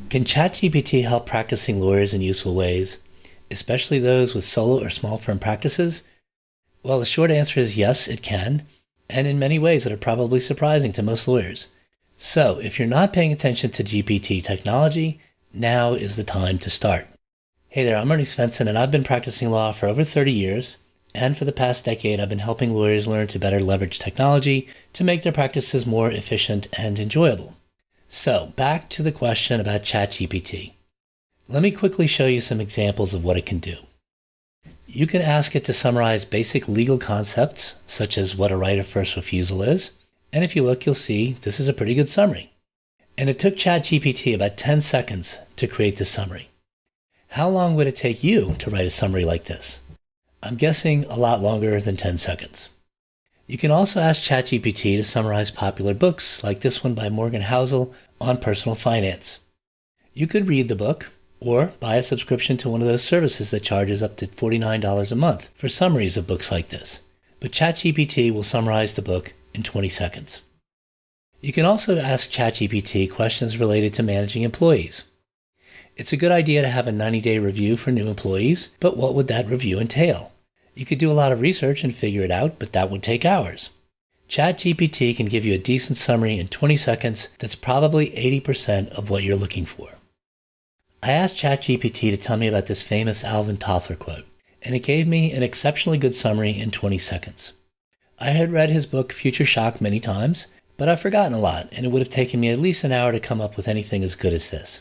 Can ChatGPT help practicing lawyers in useful ways, especially those with solo or small firm practices? Well, the short answer is yes, it can, and in many ways that are probably surprising to most lawyers. So, if you're not paying attention to GPT technology, now is the time to start. Hey there, I'm Ernie Svensson, and I've been practicing law for over 30 years, and for the past decade I've been helping lawyers learn to better leverage technology to make their practices more efficient and enjoyable. So, back to the question about ChatGPT. Let me quickly show you some examples of what it can do. You can ask it to summarize basic legal concepts, such as what a right of first refusal is, and if you look, you'll see this is a pretty good summary. And it took ChatGPT about 10 seconds to create this summary. How long would it take you to write a summary like this? I'm guessing a lot longer than 10 seconds. You can also ask ChatGPT to summarize popular books like this one by Morgan Housel on personal finance. You could read the book or buy a subscription to one of those services that charges up to $49 a month for summaries of books like this. But ChatGPT will summarize the book in 20 seconds. You can also ask ChatGPT questions related to managing employees. It's a good idea to have a 90-day review for new employees, but what would that review entail? You could do a lot of research and figure it out, but that would take hours. ChatGPT can give you a decent summary in 20 seconds that's probably 80% of what you're looking for. I asked ChatGPT to tell me about this famous Alvin Toffler quote, and it gave me an exceptionally good summary in 20 seconds. I had read his book Future Shock many times, but I've forgotten a lot, and it would have taken me at least an hour to come up with anything as good as this.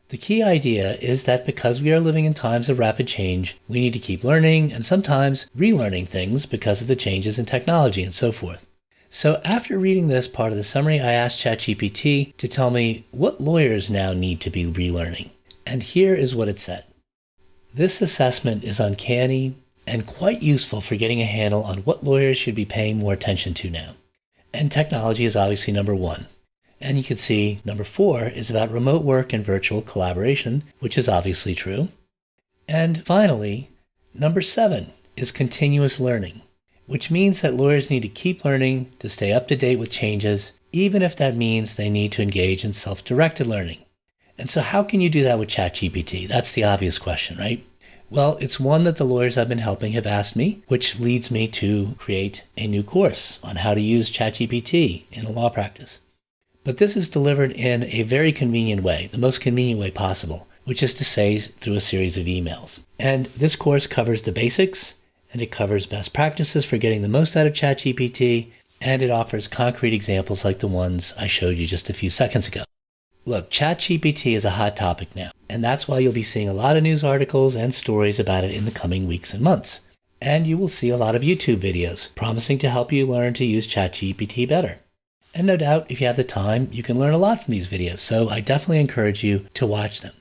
The key idea is that because we are living in times of rapid change, we need to keep learning and sometimes relearning things because of the changes in technology and so forth. So after reading this part of the summary, I asked ChatGPT to tell me what lawyers now need to be relearning. And here is what it said. This assessment is uncanny and quite useful for getting a handle on what lawyers should be paying more attention to now. And technology is obviously number one. And you can see number 4 is about remote work and virtual collaboration, which is obviously true. And finally, number 7 is continuous learning, which means that lawyers need to keep learning to stay up to date with changes, even if that means they need to engage in self-directed learning. And so how can you do that with ChatGPT? That's the obvious question, right? Well, it's one that the lawyers I've been helping have asked me, which leads me to create a new course on how to use ChatGPT in a law practice. But this is delivered in a very convenient way, the most convenient way possible, which is to say through a series of emails. And this course covers the basics, and it covers best practices for getting the most out of ChatGPT, and it offers concrete examples like the ones I showed you just a few seconds ago. Look, ChatGPT is a hot topic now, and that's why you'll be seeing a lot of news articles and stories about it in the coming weeks and months. And you will see a lot of YouTube videos promising to help you learn to use ChatGPT better. And no doubt, if you have the time, you can learn a lot from these videos, so I definitely encourage you to watch them.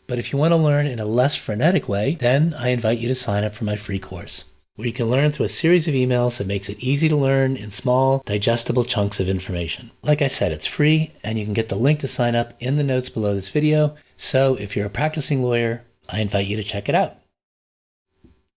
But if you want to learn in a less frenetic way, then I invite you to sign up for my free course, where you can learn through a series of emails that makes it easy to learn in small, digestible chunks of information. Like I said, it's free, and you can get the link to sign up in the notes below this video, so if you're a practicing lawyer, I invite you to check it out.